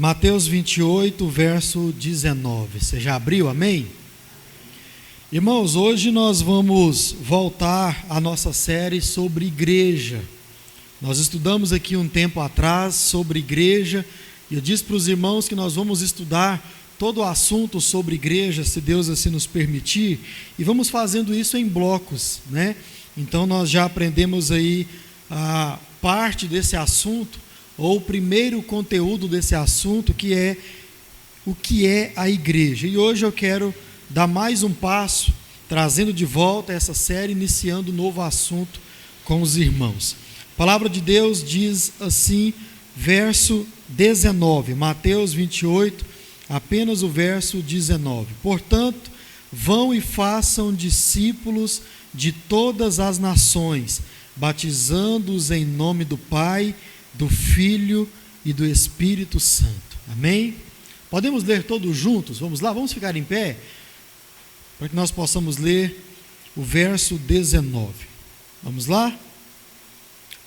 Mateus 28, verso 19. Você já abriu, amém? Irmãos, hoje nós vamos voltar à nossa série sobre igreja. Nós estudamos aqui um tempo atrás sobre igreja, e eu disse para os irmãos que nós vamos estudar todo o assunto sobre igreja, se Deus assim nos permitir, e vamos fazendo isso em blocos, né? Então nós já aprendemos aí a parte desse assunto, ou o primeiro conteúdo desse assunto, que é o que é a igreja. E hoje eu quero dar mais um passo, trazendo de volta essa série, iniciando um novo assunto com os irmãos. A palavra de Deus diz assim, verso 19, Mateus 28, apenas o verso 19. Portanto, vão e façam discípulos de todas as nações, batizando-os em nome do Pai, do Filho e do Espírito Santo. Amém? Podemos ler todos juntos? Vamos lá, vamos ficar em pé, para que nós possamos ler o verso 19. Vamos lá?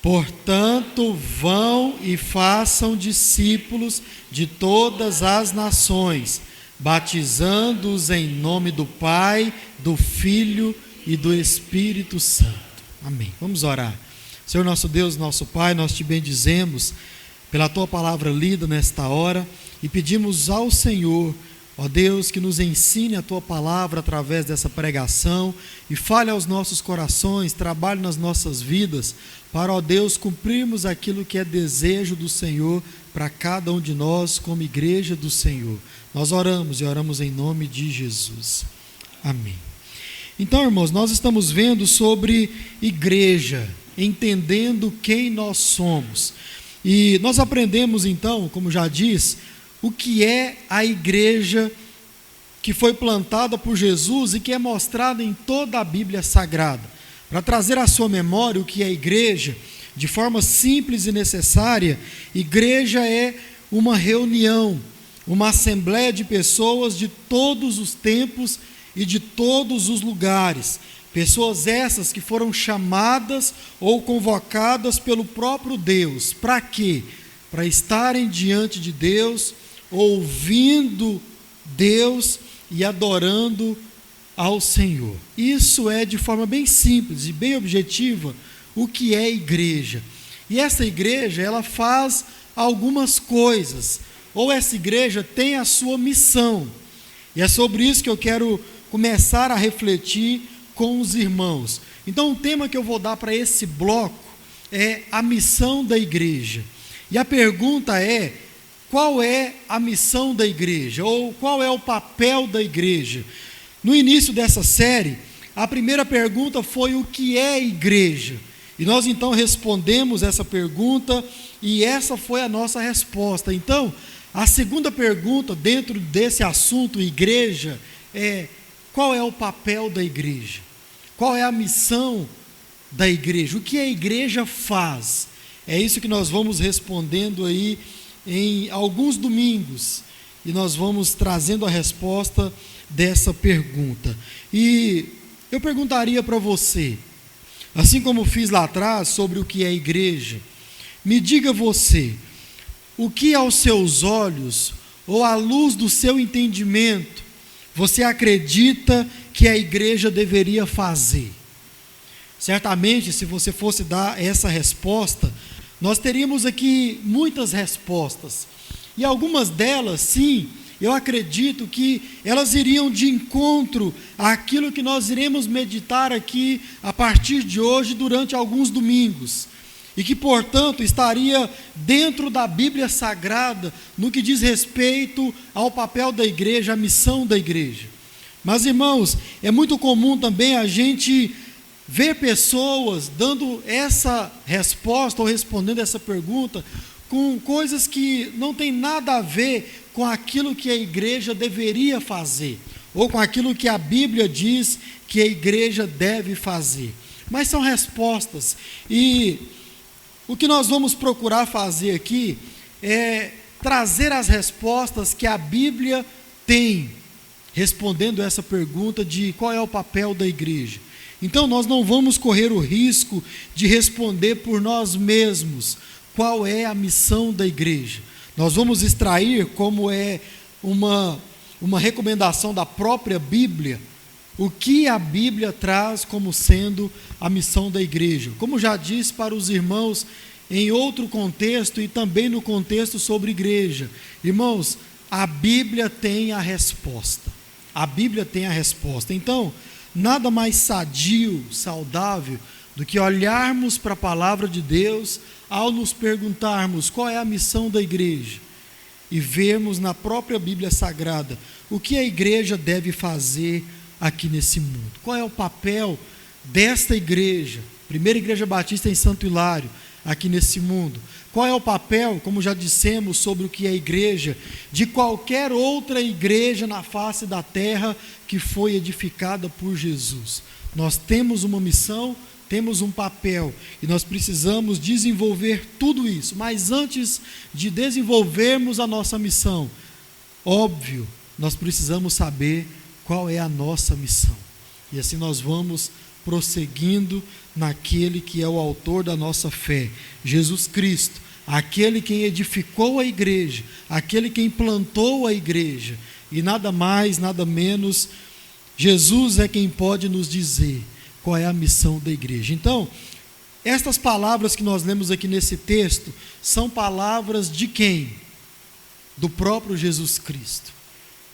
Portanto, vão e façam discípulos de todas as nações, batizando-os em nome do Pai, do Filho e do Espírito Santo. Amém. Vamos orar. Senhor nosso Deus, nosso Pai, nós te bendizemos pela tua palavra lida nesta hora e pedimos ao Senhor, ó Deus, que nos ensine a tua palavra através dessa pregação e fale aos nossos corações, trabalhe nas nossas vidas, para, ó Deus, cumprirmos aquilo que é desejo do Senhor para cada um de nós como igreja do Senhor. Nós oramos e oramos em nome de Jesus. Amém. Então, irmãos, nós estamos vendo sobre igreja, entendendo quem nós somos. E nós aprendemos então, como já diz, o que é a igreja que foi plantada por Jesus e que é mostrada em toda a Bíblia Sagrada. Para trazer à sua memória o que é igreja, de forma simples e necessária, igreja é uma reunião, uma assembleia de pessoas de todos os tempos e de todos os lugares. Pessoas essas que foram chamadas ou convocadas pelo próprio Deus. Para quê? Para estarem diante de Deus, ouvindo Deus e adorando ao Senhor. Isso é de forma bem simples e bem objetiva o que é igreja. E essa igreja, ela faz algumas coisas, ou essa igreja tem a sua missão. E é sobre isso que eu quero começar a refletir com os irmãos. Então o tema que eu vou dar para esse bloco é a missão da igreja. E a pergunta é: qual é a missão da igreja? Ou qual é o papel da igreja? No início dessa série, a primeira pergunta foi o que é igreja? E nós então respondemos essa pergunta e essa foi a nossa resposta. Então, a segunda pergunta dentro desse assunto igreja é: qual é o papel da igreja? Qual é a missão da igreja? O que a igreja faz? É isso que nós vamos respondendo aí em alguns domingos. E nós vamos trazendo a resposta dessa pergunta. E eu perguntaria para você, assim como fiz lá atrás sobre o que é igreja, me diga você, o que aos seus olhos, ou à luz do seu entendimento, você acredita que a igreja deveria fazer? Certamente, se você fosse dar essa resposta, nós teríamos aqui muitas respostas. E algumas delas, sim, eu acredito que elas iriam de encontro àquilo que nós iremos meditar aqui a partir de hoje, durante alguns domingos. E que, portanto, estaria dentro da Bíblia Sagrada, no que diz respeito ao papel da igreja, à missão da igreja. Mas, irmãos, é muito comum também a gente ver pessoas dando essa resposta ou respondendo essa pergunta com coisas que não tem nada a ver com aquilo que a igreja deveria fazer, ou com aquilo que a Bíblia diz que a igreja deve fazer. Mas são respostas, e o que nós vamos procurar fazer aqui é trazer as respostas que a Bíblia tem, respondendo essa pergunta de qual é o papel da igreja. Então nós não vamos correr o risco de responder por nós mesmos qual é a missão da igreja. Nós vamos extrair, como é uma recomendação da própria Bíblia, o que a Bíblia traz como sendo a missão da igreja. Como já disse para os irmãos em outro contexto e também no contexto sobre igreja. Irmãos, a Bíblia tem a resposta. A Bíblia tem a resposta. Então, nada mais sadio, saudável, do que olharmos para a palavra de Deus ao nos perguntarmos qual é a missão da igreja e vermos na própria Bíblia Sagrada o que a igreja deve fazer aqui nesse mundo. Qual é o papel desta igreja, Primeira Igreja Batista em Santo Hilário, aqui nesse mundo? Qual é o papel, como já dissemos, sobre o que é a igreja, de qualquer outra igreja na face da terra que foi edificada por Jesus? Nós temos uma missão, temos um papel, e nós precisamos desenvolver tudo isso. Mas antes de desenvolvermos a nossa missão, óbvio, nós precisamos saber qual é a nossa missão. E assim nós vamos prosseguindo naquele que é o autor da nossa fé, Jesus Cristo, aquele quem edificou a igreja, aquele quem plantou a igreja, e nada mais, nada menos, Jesus é quem pode nos dizer qual é a missão da igreja. Então, estas palavras que nós lemos aqui nesse texto, são palavras de quem? Do próprio Jesus Cristo.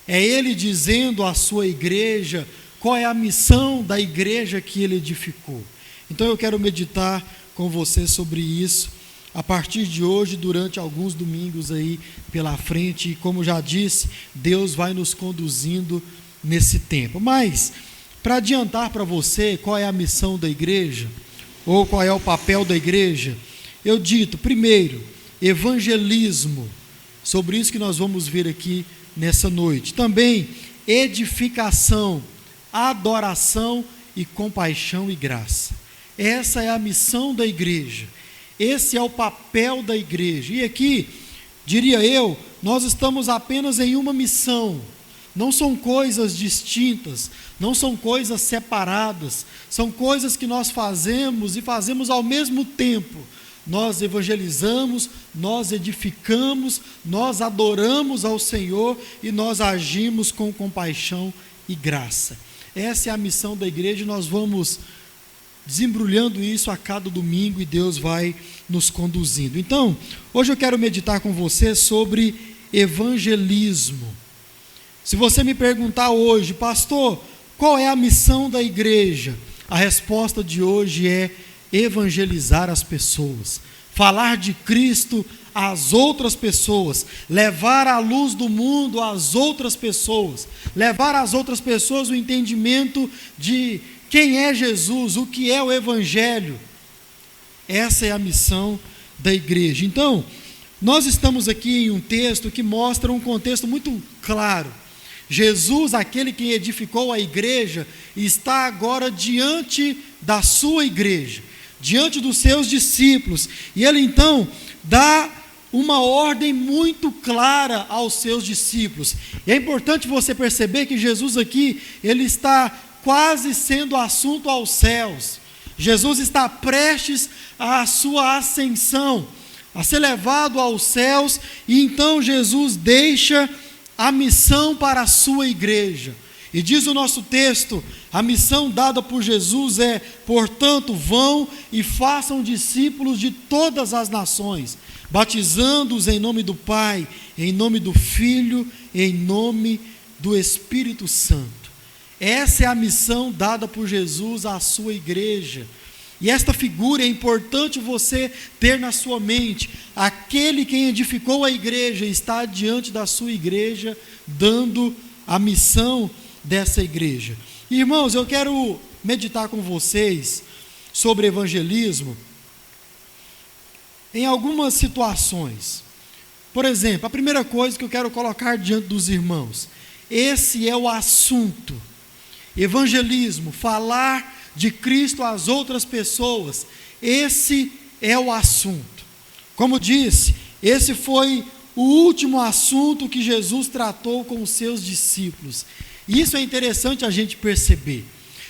É Ele dizendo à sua igreja qual é a missão da igreja que Ele edificou. Então eu quero meditar com você sobre isso, a partir de hoje, durante alguns domingos aí pela frente, e como já disse, Deus vai nos conduzindo nesse tempo. Mas, para adiantar para você qual é a missão da igreja, ou qual é o papel da igreja, eu dito, primeiro, evangelismo, sobre isso que nós vamos ver aqui nessa noite. Também, edificação, adoração e compaixão e graça. Essa é a missão da igreja, esse é o papel da igreja. E aqui, diria eu, nós estamos apenas em uma missão. Não são coisas distintas, não são coisas separadas, são coisas que nós fazemos e fazemos ao mesmo tempo. Nós evangelizamos, nós edificamos, nós adoramos ao Senhor e nós agimos com compaixão e graça. Essa é a missão da igreja e nós vamos desembrulhando isso a cada domingo e Deus vai nos conduzindo. Então, hoje eu quero meditar com você sobre evangelismo. Se você me perguntar hoje, pastor, qual é a missão da igreja? A resposta de hoje é evangelizar as pessoas, falar de Cristo às outras pessoas, levar a luz do mundo às outras pessoas, levar às outras pessoas o entendimento de quem é Jesus, o que é o Evangelho. Essa é a missão da igreja. Então, nós estamos aqui em um texto que mostra um contexto muito claro. Jesus, aquele que edificou a igreja, está agora diante da sua igreja, diante dos seus discípulos, e ele então dá uma ordem muito clara aos seus discípulos. E é importante você perceber que Jesus aqui, ele está quase sendo assunto aos céus. Jesus está prestes à sua ascensão, a ser levado aos céus, e então Jesus deixa a missão para a sua igreja. E diz o nosso texto, a missão dada por Jesus é, portanto, vão e façam discípulos de todas as nações, batizando-os em nome do Pai, em nome do Filho, em nome do Espírito Santo. Essa é a missão dada por Jesus à sua igreja. E esta figura é importante você ter na sua mente. Aquele quem edificou a igreja está diante da sua igreja, dando a missão dessa igreja. Irmãos, eu quero meditar com vocês sobre evangelismo em algumas situações. Por exemplo, a primeira coisa que eu quero colocar diante dos irmãos, esse é o assunto. Evangelismo, falar de Cristo às outras pessoas, esse é o assunto. Como disse, esse foi o último assunto que Jesus tratou com os seus discípulos. E isso é interessante a gente perceber.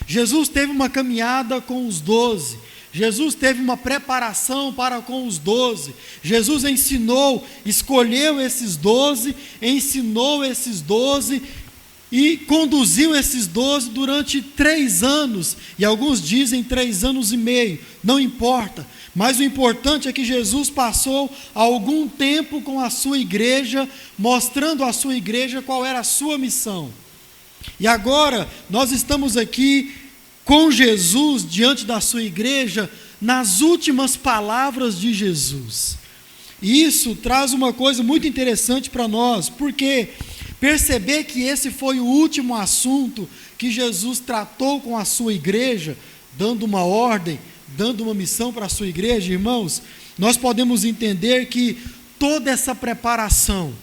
Jesus teve uma caminhada com os 12, Jesus teve uma preparação para com os 12. Jesus ensinou, escolheu esses 12, ensinou esses 12 e conduziu esses 12 durante 3 anos. E alguns dizem 3 anos e meio, não importa. Mas o importante é que Jesus passou algum tempo com a sua igreja, mostrando à sua igreja qual era a sua missão. E agora nós estamos aqui com Jesus diante da sua igreja, nas últimas palavras de Jesus. E isso traz uma coisa muito interessante para nós, porque perceber que esse foi o último assunto que Jesus tratou com a sua igreja, dando uma ordem, dando uma missão para a sua igreja, irmãos, nós podemos entender que toda essa preparação,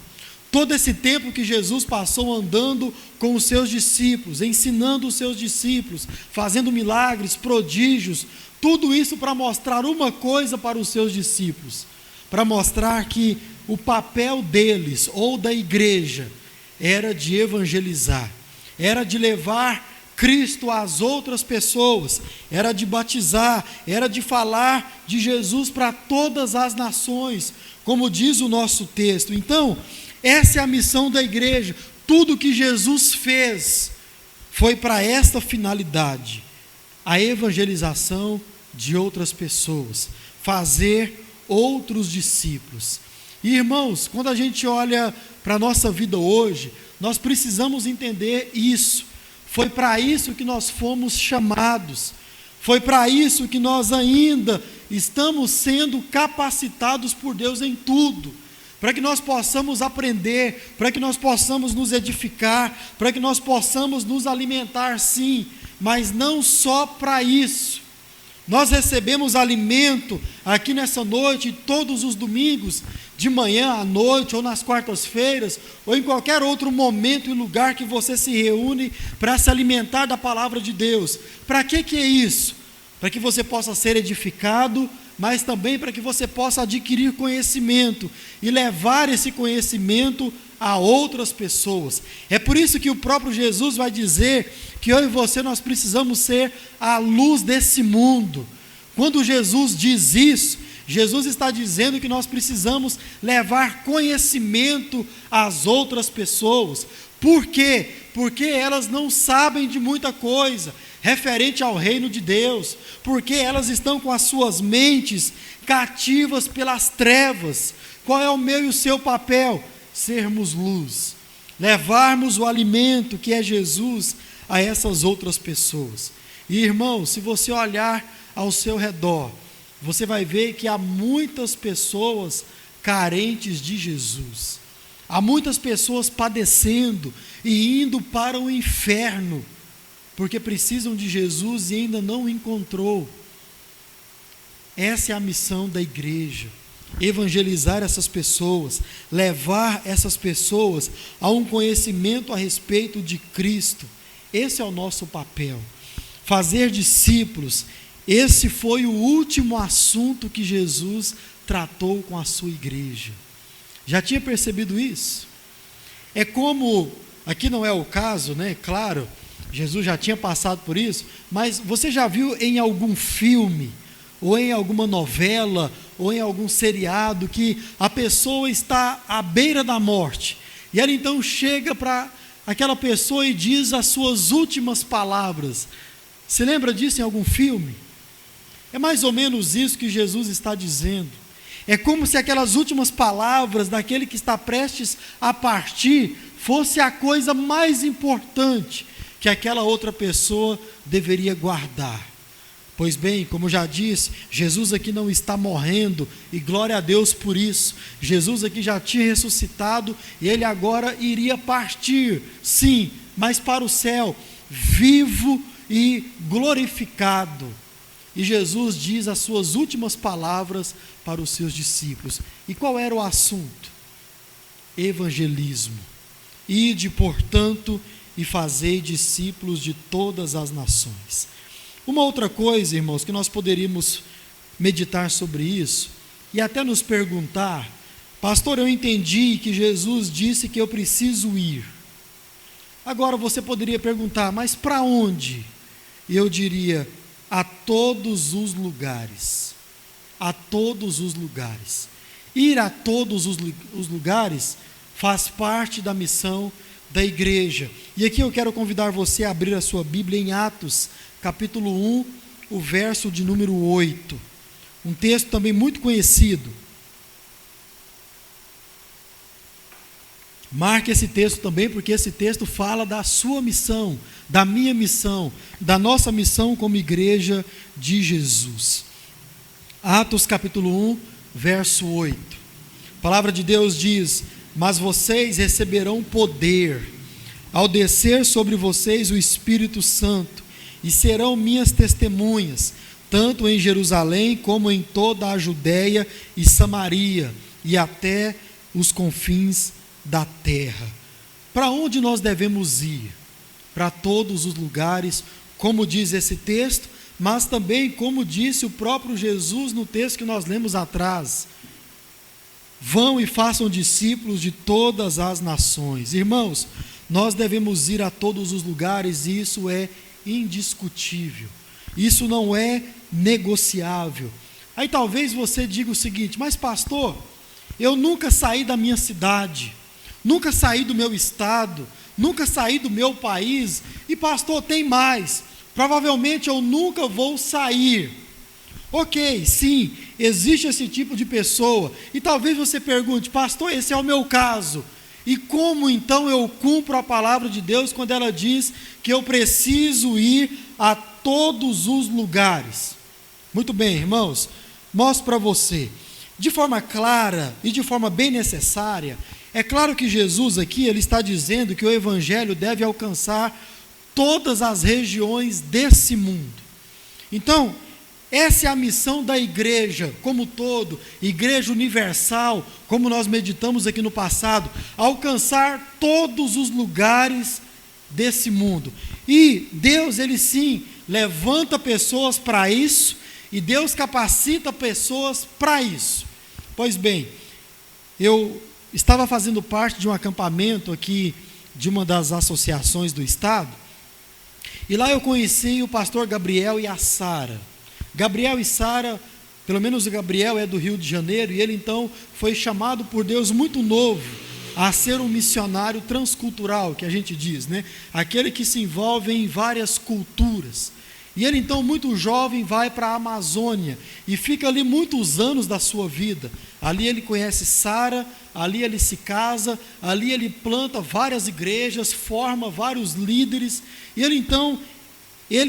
todo esse tempo que Jesus passou andando com os seus discípulos, ensinando os seus discípulos, fazendo milagres, prodígios, tudo isso para mostrar uma coisa para os seus discípulos, para mostrar que o papel deles, ou da igreja, era de evangelizar, era de levar Cristo às outras pessoas, era de batizar, era de falar de Jesus para todas as nações, como diz o nosso texto. Então, essa é a missão da igreja. Tudo que Jesus fez foi para esta finalidade, a evangelização de outras pessoas, fazer outros discípulos. E, irmãos, quando a gente olha para a nossa vida hoje, nós precisamos entender isso. Foi para isso que nós fomos chamados, foi para isso que nós ainda estamos sendo capacitados por Deus em tudo, para que nós possamos aprender, para que nós possamos nos edificar, para que nós possamos nos alimentar, sim, mas não só para isso. Nós recebemos alimento aqui nessa noite, todos os domingos, de manhã à noite, ou nas quartas-feiras, ou em qualquer outro momento e lugar que você se reúne para se alimentar da palavra de Deus. Para que é isso? Para que você possa ser edificado, mas também para que você possa adquirir conhecimento e levar esse conhecimento a outras pessoas. É por isso que o próprio Jesus vai dizer que eu e você nós precisamos ser a luz desse mundo. Quando Jesus diz isso, Jesus está dizendo que nós precisamos levar conhecimento às outras pessoas. Por quê? Porque elas não sabem de muita coisa referente ao reino de Deus, porque elas estão com as suas mentes cativas pelas trevas. Qual é o meu e o seu papel? Sermos luz, levarmos o alimento que é Jesus a essas outras pessoas. E, irmão, se você olhar ao seu redor, você vai ver que há muitas pessoas carentes de Jesus, há muitas pessoas padecendo e indo para o inferno, porque precisam de Jesus e ainda não o encontrou. Essa é a missão da igreja, evangelizar essas pessoas, levar essas pessoas a um conhecimento a respeito de Cristo. Esse é o nosso papel, fazer discípulos. Esse foi o último assunto que Jesus tratou com a sua igreja. Já tinha percebido isso? É como, aqui não é o caso, né? Claro, Jesus já tinha passado por isso, mas você já viu em algum filme, ou em alguma novela, ou em algum seriado, que a pessoa está à beira da morte, e ela então chega para aquela pessoa e diz as suas últimas palavras? Você lembra disso em algum filme? É mais ou menos isso que Jesus está dizendo. É como se aquelas últimas palavras daquele que está prestes a partir fosse a coisa mais importante que aquela outra pessoa deveria guardar. Pois bem, como já disse, Jesus aqui não está morrendo, e glória a Deus por isso. Jesus aqui já tinha ressuscitado, e ele agora iria partir, sim, mas para o céu, vivo e glorificado. E Jesus diz as suas últimas palavras para os seus discípulos. E qual era o assunto? Evangelismo. Ide, portanto, e fazei discípulos de todas as nações. Uma outra coisa, irmãos, que nós poderíamos meditar sobre isso, e até nos perguntar: pastor, eu entendi que Jesus disse que eu preciso ir. Agora você poderia perguntar, mas para onde? E eu diria, a todos os lugares. A todos os lugares. Ir a todos os lugares faz parte da missão da igreja. E aqui eu quero convidar você a abrir a sua Bíblia em Atos, capítulo 1, o verso de número 8. Um texto também muito conhecido. Marque esse texto também, porque esse texto fala da sua missão, da minha missão, da nossa missão como igreja de Jesus. Atos capítulo 1, verso 8. A palavra de Deus diz: mas vocês receberão poder, ao descer sobre vocês o Espírito Santo, e serão minhas testemunhas, tanto em Jerusalém como em toda a Judéia e Samaria, e até os confins da terra. Para onde nós devemos ir? Para todos os lugares, como diz esse texto, mas também como disse o próprio Jesus no texto que nós lemos atrás: vão e façam discípulos de todas as nações. Irmãos, nós devemos ir a todos os lugares, e isso é indiscutível, isso não é negociável. Aí talvez você diga o seguinte: mas pastor, eu nunca saí da minha cidade, nunca saí do meu estado, nunca saí do meu país, e pastor, tem mais, provavelmente eu nunca vou sair. Ok, sim, existe esse tipo de pessoa, e talvez você pergunte: pastor, esse é o meu caso, e como então eu cumpro a palavra de Deus quando ela diz que eu preciso ir a todos os lugares? Muito bem, irmãos, mostro para você, de forma clara e de forma bem necessária. É claro que Jesus aqui, ele está dizendo que o evangelho deve alcançar todas as regiões desse mundo. Então, essa é a missão da igreja como todo, igreja universal, como nós meditamos aqui no passado, alcançar todos os lugares desse mundo. E Deus, ele sim, levanta pessoas para isso, e Deus capacita pessoas para isso. Pois bem, eu estava fazendo parte de um acampamento aqui, de uma das associações do estado, e lá eu conheci o pastor Gabriel e a Sara. Gabriel e Sara, pelo menos o Gabriel é do Rio de Janeiro, e ele então foi chamado por Deus muito novo a ser um missionário transcultural, que a gente diz, né? Aquele que se envolve em várias culturas. E ele então, muito jovem, vai para a Amazônia e fica ali muitos anos da sua vida. Ali ele conhece Sara, ali ele se casa, ali ele planta várias igrejas, forma vários líderes. E ele então,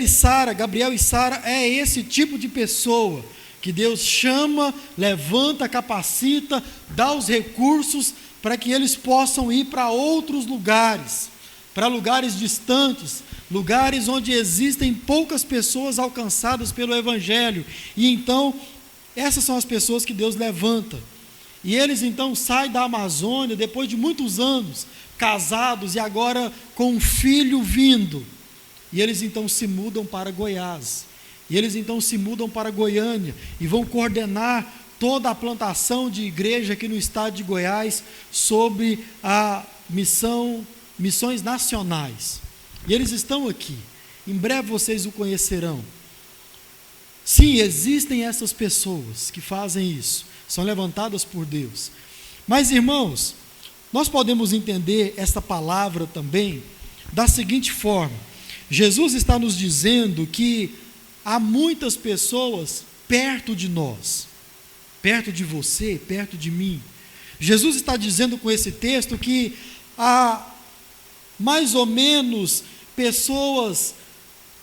Sara, Gabriel e Sara, é esse tipo de pessoa que Deus chama, levanta, capacita, dá os recursos para que eles possam ir para outros lugares, para lugares distantes, lugares onde existem poucas pessoas alcançadas pelo evangelho. E então, essas são as pessoas que Deus levanta. E eles então saem da Amazônia, depois de muitos anos, casados e agora com um filho vindo. E eles então se mudam para Goiás. E eles então se mudam para Goiânia e vão coordenar toda a plantação de igreja aqui no estado de Goiás, sobre a missões nacionais. E eles estão aqui, em breve vocês o conhecerão. Sim, existem essas pessoas que fazem isso, são levantadas por Deus. Mas, irmãos, nós podemos entender essa palavra também da seguinte forma: Jesus está nos dizendo que há muitas pessoas perto de nós, perto de você, perto de mim. Jesus está dizendo com esse texto que há mais ou menos pessoas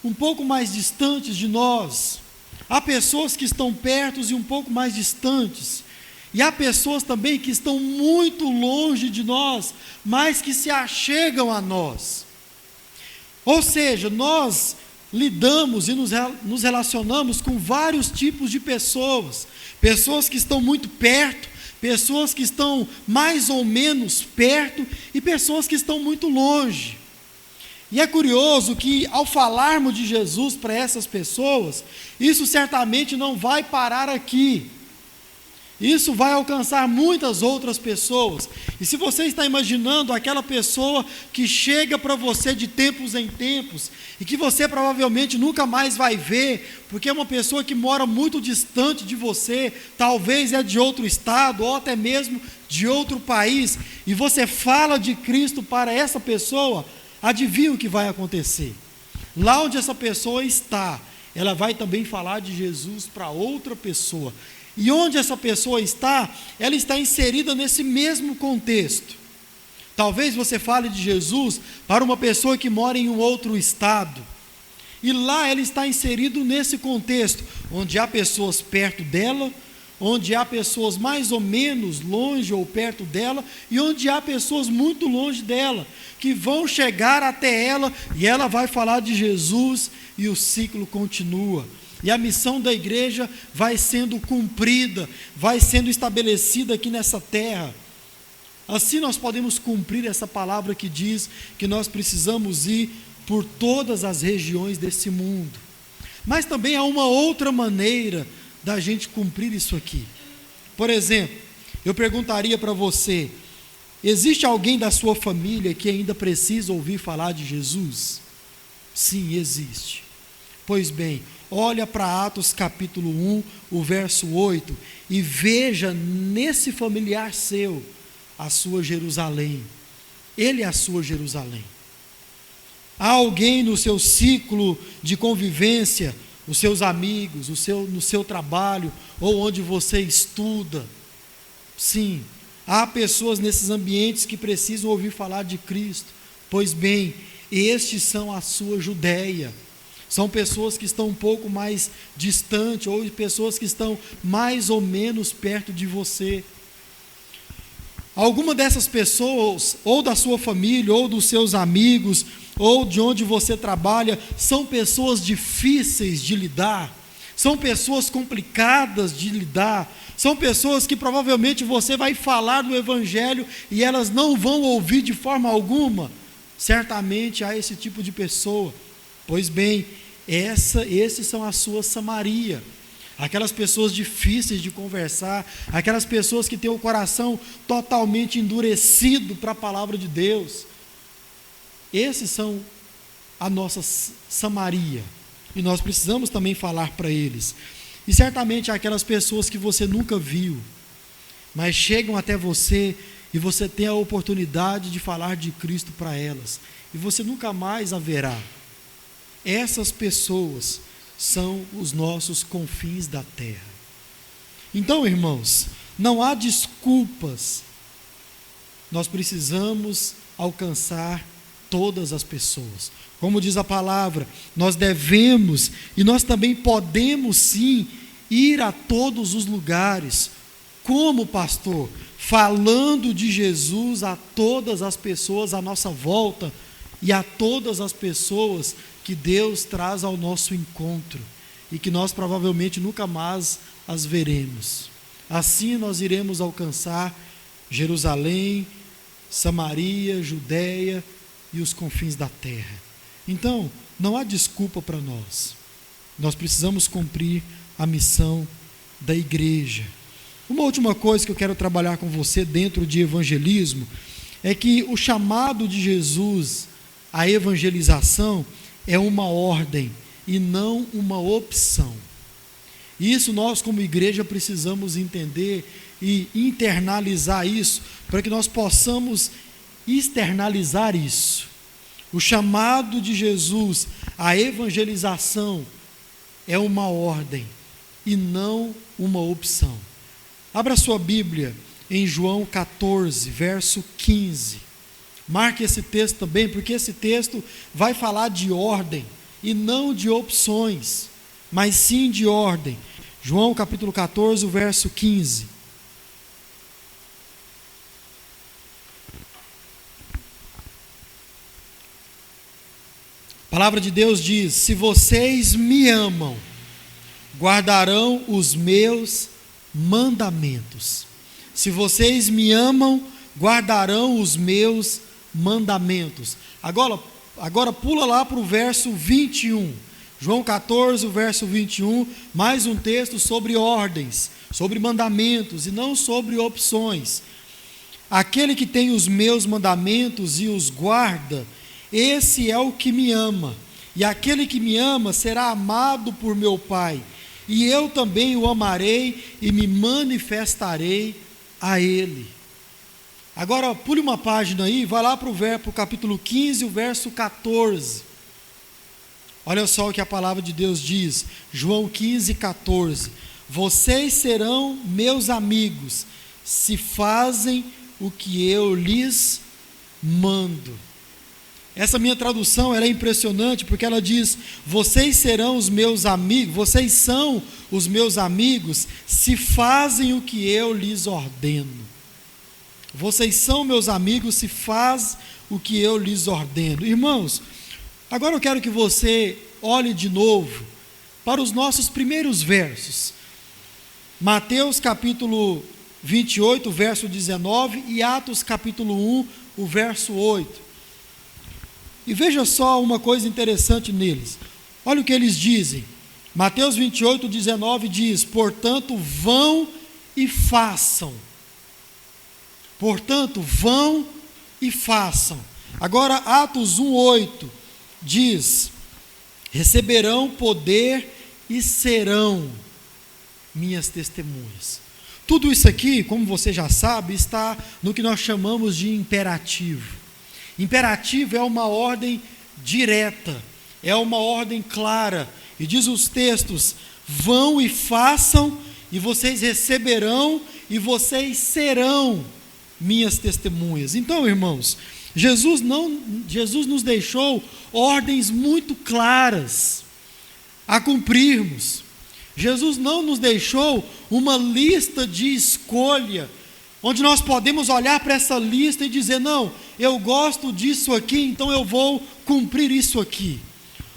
um pouco mais distantes de nós. Há pessoas que estão perto e um pouco mais distantes. E há pessoas também que estão muito longe de nós, mas que se achegam a nós. Ou seja, nós lidamos e nos relacionamos com vários tipos de pessoas. Pessoas que estão muito perto, pessoas que estão mais ou menos perto e pessoas que estão muito longe. E é curioso que, ao falarmos de Jesus para essas pessoas, isso certamente não vai parar aqui. Isso vai alcançar muitas outras pessoas. E se você está imaginando aquela pessoa que chega para você de tempos em tempos, e que você provavelmente nunca mais vai ver, porque é uma pessoa que mora muito distante de você, talvez é de outro estado, ou até mesmo de outro país, e você fala de Cristo para essa pessoa, adivinha o que vai acontecer? Lá onde essa pessoa está, ela vai também falar de Jesus para outra pessoa. E onde essa pessoa está, ela está inserida nesse mesmo contexto. Talvez você fale de Jesus para uma pessoa que mora em um outro estado. E lá ela está inserido nesse contexto, onde há pessoas perto dela, onde há pessoas mais ou menos longe ou perto dela, e onde há pessoas muito longe dela, que vão chegar até ela, e ela vai falar de Jesus, e o ciclo continua. E a missão da igreja vai sendo cumprida, vai sendo estabelecida aqui nessa terra. Assim nós podemos cumprir essa palavra que diz que nós precisamos ir por todas as regiões desse mundo. Mas também há uma outra maneira da gente cumprir isso aqui. Por exemplo, eu perguntaria para você: existe alguém da sua família que ainda precisa ouvir falar de Jesus? Sim, existe. Pois bem, olha para Atos capítulo 1, o verso 8, e veja nesse familiar seu a sua Jerusalém. Ele é a sua Jerusalém. Há alguém no seu ciclo de convivência, os seus amigos, no seu trabalho, ou onde você estuda. Sim, há pessoas nesses ambientes que precisam ouvir falar de Cristo. Pois bem, estes são a sua Judéia. São pessoas que estão um pouco mais distante, ou pessoas que estão mais ou menos perto de você. Alguma dessas pessoas, ou da sua família, ou dos seus amigos, ou de onde você trabalha, são pessoas difíceis de lidar, são pessoas complicadas de lidar, são pessoas que provavelmente você vai falar do Evangelho e elas não vão ouvir de forma alguma. Certamente há esse tipo de pessoa. Pois bem, esses são a sua Samaria, aquelas pessoas difíceis de conversar, aquelas pessoas que têm o coração totalmente endurecido para a palavra de Deus. Esses são a nossa Samaria, e nós precisamos também falar para eles. E certamente há aquelas pessoas que você nunca viu, mas chegam até você e você tem a oportunidade de falar de Cristo para elas, e você nunca mais a verá. Essas pessoas são os nossos confins da terra. Então, irmãos, não há desculpas. Nós precisamos alcançar todas as pessoas. Como diz a palavra, nós devemos e nós também podemos sim ir a todos os lugares. Como, pastor? Falando de Jesus a todas as pessoas à nossa volta e a todas as pessoas que Deus traz ao nosso encontro e que nós provavelmente nunca mais as veremos. Assim nós iremos alcançar Jerusalém, Samaria, Judéia e os confins da terra. Então, não há desculpa para nós. Nós precisamos cumprir a missão da igreja. Uma última coisa que eu quero trabalhar com você dentro de evangelismo é que o chamado de Jesus à evangelização é uma ordem e não uma opção. Isso nós como igreja precisamos entender e internalizar isso, para que nós possamos externalizar isso. O chamado de Jesus à evangelização é uma ordem e não uma opção. Abra sua Bíblia em João 14, verso 15. Marque esse texto também, porque esse texto vai falar de ordem e não de opções, mas sim de ordem. João capítulo 14, verso 15. A palavra de Deus diz: se vocês me amam, guardarão os meus mandamentos. Se vocês me amam, guardarão os meus mandamentos. Agora pula lá para o verso 21. João 14, o verso 21, mais um texto sobre ordens, sobre mandamentos e não sobre opções. Aquele que tem os meus mandamentos e os guarda, esse é o que me ama. E aquele que me ama será amado por meu Pai. E eu também o amarei e me manifestarei a ele. Agora, pule uma página aí, vai lá para o capítulo 15, o verso 14. Olha só o que a palavra de Deus diz, João 15, 14. Vocês serão meus amigos, se fazem o que eu lhes mando. Essa minha tradução ela é impressionante, porque ela diz, vocês serão os meus amigos, vocês são os meus amigos, se fazem o que eu lhes ordeno. Vocês são meus amigos, se faz o que eu lhes ordeno. Irmãos, agora eu quero que você olhe de novo para os nossos primeiros versos. Mateus capítulo 28, verso 19 e Atos capítulo 1, o verso 8. E veja só uma coisa interessante neles. Olha o que eles dizem. Mateus 28, 19 diz, portanto, vão e façam. Portanto, vão e façam. Agora, Atos 1, 8 diz, receberão poder e serão minhas testemunhas. Tudo isso aqui, como você já sabe, está no que nós chamamos de imperativo. Imperativo é uma ordem direta, é uma ordem clara, e diz os textos, vão e façam, e vocês receberão, e vocês serão minhas testemunhas. Então, irmãos, Jesus nos deixou ordens muito claras a cumprirmos. Jesus não nos deixou uma lista de escolha, onde nós podemos olhar para essa lista e dizer, não, eu gosto disso aqui, então eu vou cumprir isso aqui.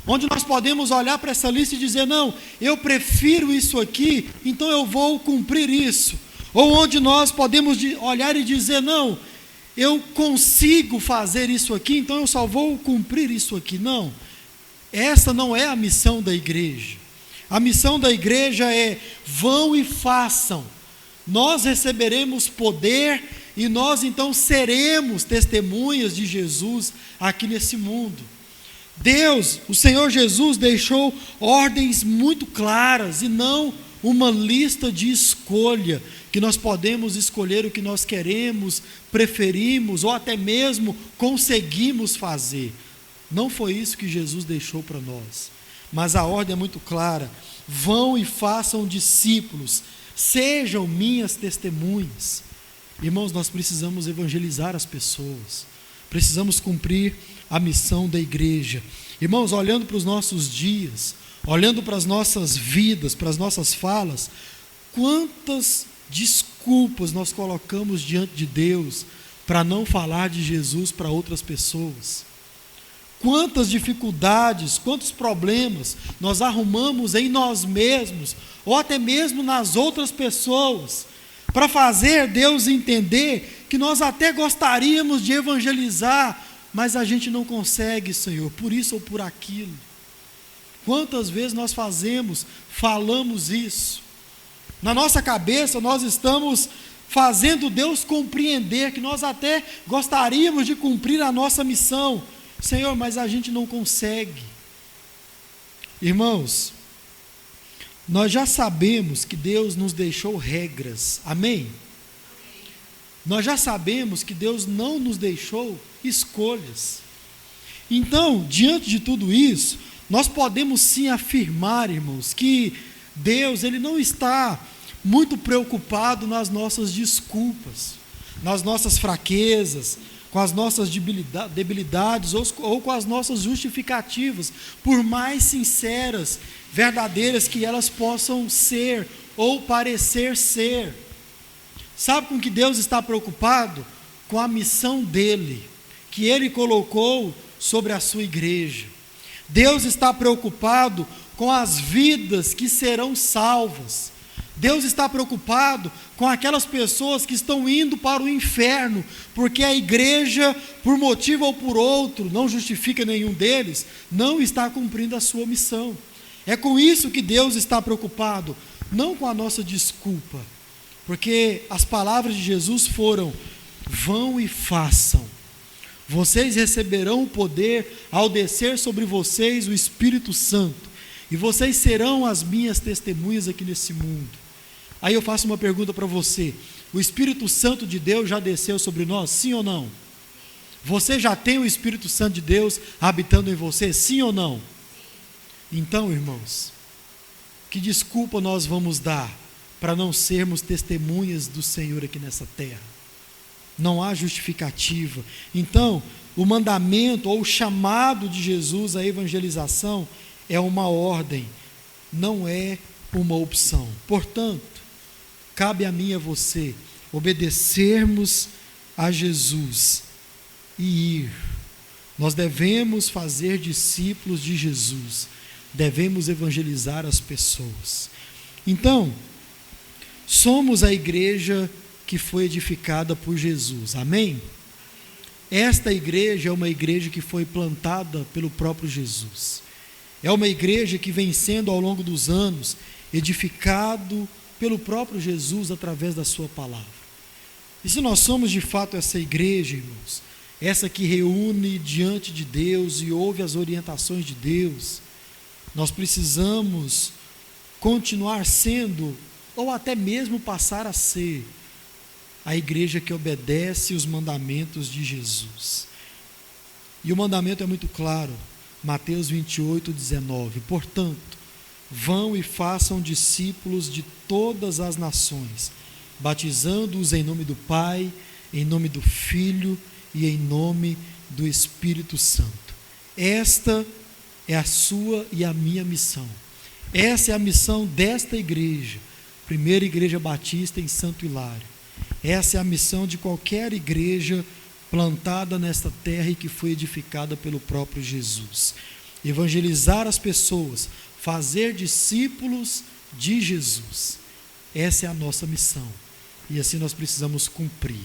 Onde nós podemos olhar para essa lista e dizer, não, eu prefiro isso aqui, então eu vou cumprir isso. Ou onde nós podemos olhar e dizer, não, eu consigo fazer isso aqui, então eu só vou cumprir isso aqui. Não, essa não é a missão da igreja. A missão da igreja é, vão e façam. Nós receberemos poder e nós então seremos testemunhas de Jesus aqui nesse mundo. Deus, o Senhor Jesus deixou ordens muito claras e não uma lista de escolha, que nós podemos escolher o que nós queremos, preferimos ou até mesmo conseguimos fazer. Não foi isso que Jesus deixou para nós, mas a ordem é muito clara, vão e façam discípulos, sejam minhas testemunhas. Irmãos, nós precisamos evangelizar as pessoas, precisamos cumprir a missão da igreja. Irmãos, olhando para os nossos dias, olhando para as nossas vidas, para as nossas falas, quantas desculpas nós colocamos diante de Deus para não falar de Jesus para outras pessoas? Quantas dificuldades, quantos problemas nós arrumamos em nós mesmos, ou até mesmo nas outras pessoas, para fazer Deus entender que nós até gostaríamos de evangelizar, mas a gente não consegue, Senhor, por isso ou por aquilo. Quantas vezes nós falamos isso? Na nossa cabeça nós estamos fazendo Deus compreender que nós até gostaríamos de cumprir a nossa missão, Senhor, mas a gente não consegue. Irmãos, nós já sabemos que Deus nos deixou regras, amém? Nós já sabemos que Deus não nos deixou escolhas. Então, diante de tudo isso, nós podemos sim afirmar, irmãos, que Deus, Ele não está muito preocupado nas nossas desculpas, nas nossas fraquezas, com as nossas debilidades ou com as nossas justificativas, por mais sinceras, verdadeiras que elas possam ser ou parecer ser. Sabe com que Deus está preocupado? Com a missão dEle, que Ele colocou sobre a sua igreja. Deus está preocupado com as vidas que serão salvas. Deus está preocupado com aquelas pessoas que estão indo para o inferno, porque a igreja, por motivo ou por outro, não justifica nenhum deles, não está cumprindo a sua missão. É com isso que Deus está preocupado, não com a nossa desculpa, porque as palavras de Jesus foram: vão e façam. Vocês receberão o poder ao descer sobre vocês o Espírito Santo, e vocês serão as minhas testemunhas aqui nesse mundo. Aí eu faço uma pergunta para você: o Espírito Santo de Deus já desceu sobre nós, sim ou não? Você já tem o Espírito Santo de Deus habitando em você, sim ou não? Então, irmãos, que desculpa nós vamos dar para não sermos testemunhas do Senhor aqui nessa terra? Não há justificativa. Então, o mandamento ou o chamado de Jesus à evangelização é uma ordem, não é uma opção. Portanto, cabe a mim e a você obedecermos a Jesus e ir. Nós devemos fazer discípulos de Jesus, devemos evangelizar as pessoas. Então, somos a igreja que foi edificada por Jesus, amém? Esta igreja é uma igreja que foi plantada pelo próprio Jesus. É uma igreja que vem sendo ao longo dos anos edificado pelo próprio Jesus através da sua palavra. E se nós somos de fato essa igreja, irmãos, essa que reúne diante de Deus e ouve as orientações de Deus, nós precisamos continuar sendo, ou até mesmo passar a ser, a igreja que obedece os mandamentos de Jesus. E o mandamento é muito claro, Mateus 28, 19: portanto, vão e façam discípulos de todas as nações, batizando-os em nome do Pai, em nome do Filho e em nome do Espírito Santo. Esta é a sua e a minha missão. Essa é a missão desta igreja, Primeira Igreja Batista em Santo Hilário. Essa é a missão de qualquer igreja plantada nesta terra e que foi edificada pelo próprio Jesus. Evangelizar as pessoas, fazer discípulos de Jesus. Essa é a nossa missão. E assim nós precisamos cumprir.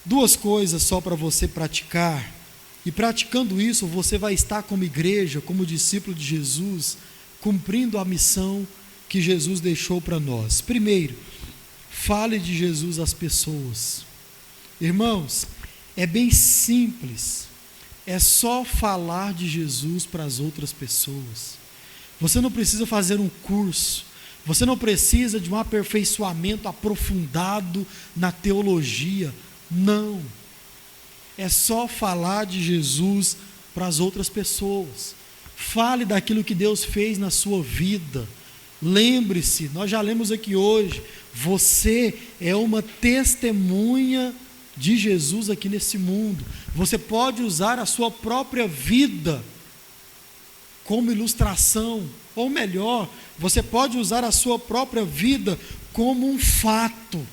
Duas coisas só para você praticar. E praticando isso, você vai estar como igreja, como discípulo de Jesus, cumprindo a missão que Jesus deixou para nós. Primeiro, fale de Jesus às pessoas. Irmãos, é bem simples. É só falar de Jesus para as outras pessoas. Você não precisa fazer um curso. Você não precisa de um aperfeiçoamento aprofundado na teologia. Não. É só falar de Jesus para as outras pessoas. Fale daquilo que Deus fez na sua vida. Lembre-se, nós já lemos aqui hoje, você é uma testemunha de Jesus aqui nesse mundo. Você pode usar a sua própria vida como ilustração, ou melhor, você pode usar a sua própria vida como um fato,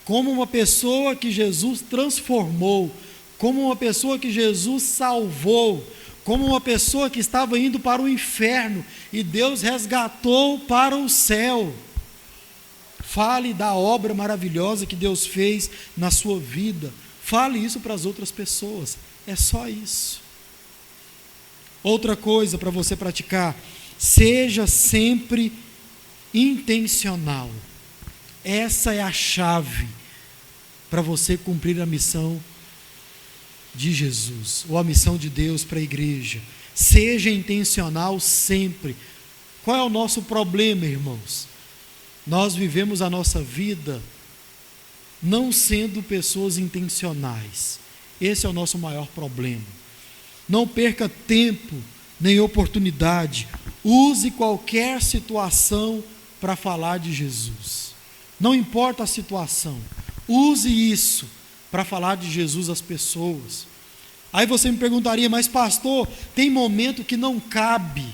como uma pessoa que Jesus transformou, como uma pessoa que Jesus salvou, como uma pessoa que estava indo para o inferno e Deus resgatou para o céu. Fale da obra maravilhosa que Deus fez na sua vida. Fale isso para as outras pessoas. É só isso. Outra coisa para você praticar: seja sempre intencional. Essa é a chave para você cumprir a missão de Jesus, ou a missão de Deus para a igreja. Seja intencional sempre. Qual é o nosso problema, irmãos? Nós vivemos a nossa vida não sendo pessoas intencionais. Esse é o nosso maior problema. Não perca tempo nem oportunidade. Use qualquer situação para falar de Jesus. Não importa a situação. Use isso para falar de Jesus às pessoas. Aí você me perguntaria: mas pastor, tem momento que não cabe.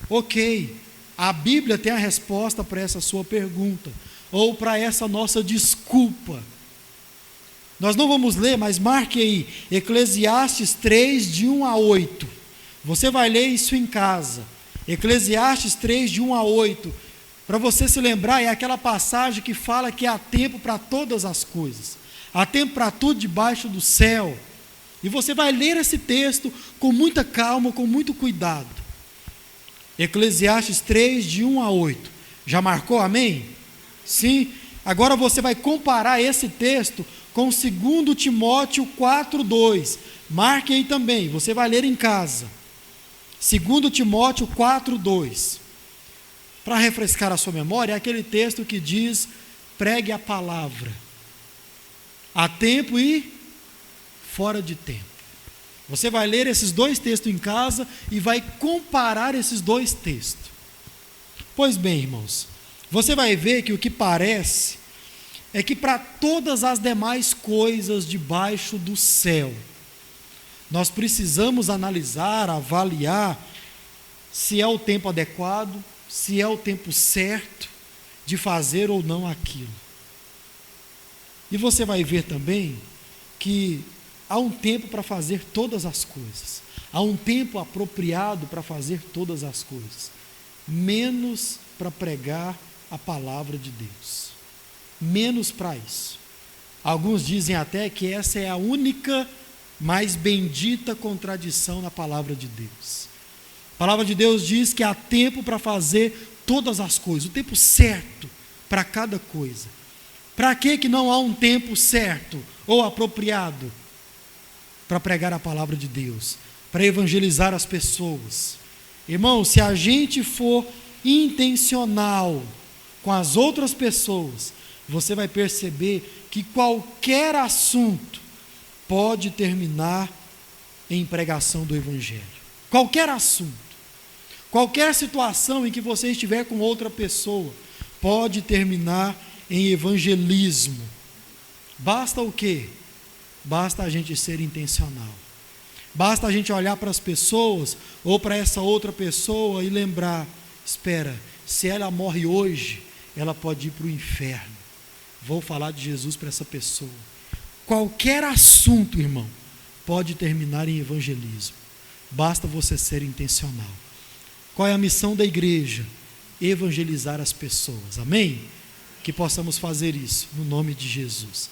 Ok, a Bíblia tem a resposta para essa sua pergunta, ou para essa nossa desculpa. Nós não vamos ler, mas marque aí, Eclesiastes 3, de 1 a 8. Você vai ler isso em casa. Eclesiastes 3, de 1 a 8. para você se lembrar, é aquela passagem que fala que há tempo para todas as coisas, há tempo para tudo debaixo do céu. E você vai ler esse texto com muita calma, com muito cuidado. Eclesiastes 3, de 1 a 8. Já marcou, amém? Sim. Agora você vai comparar esse texto com 2 Timóteo 4, 2. Marque aí também, você vai ler em casa. 2 Timóteo 4, 2. Para refrescar a sua memória, é aquele texto que diz: pregue a palavra, a tempo e fora de tempo. Você vai ler esses dois textos em casa e vai comparar esses dois textos. Pois bem, irmãos, você vai ver que o que parece é que para todas as demais coisas debaixo do céu, nós precisamos analisar, avaliar se é o tempo adequado, se é o tempo certo de fazer ou não aquilo. E você vai ver também que há um tempo para fazer todas as coisas, há um tempo apropriado para fazer todas as coisas, menos para pregar a palavra de Deus, menos para isso. Alguns dizem até que essa é a única mais bendita contradição na palavra de Deus. A palavra de Deus diz que há tempo para fazer todas as coisas, o tempo certo para cada coisa. Para que não há um tempo certo ou apropriado para pregar a palavra de Deus, para evangelizar as pessoas? Irmão, se a gente for intencional com as outras pessoas, você vai perceber que qualquer assunto pode terminar em pregação do evangelho. Qualquer assunto, qualquer situação em que você estiver com outra pessoa, pode terminar em evangelismo. Basta o quê? Basta a gente ser intencional. Basta a gente olhar para as pessoas ou para essa outra pessoa e lembrar: espera, se ela morre hoje, ela pode ir para o inferno. Vou falar de Jesus para essa pessoa. Qualquer assunto, irmão, pode terminar em evangelismo. Basta você ser intencional. Qual é a missão da igreja? Evangelizar as pessoas. Amém? Que possamos fazer isso no nome de Jesus.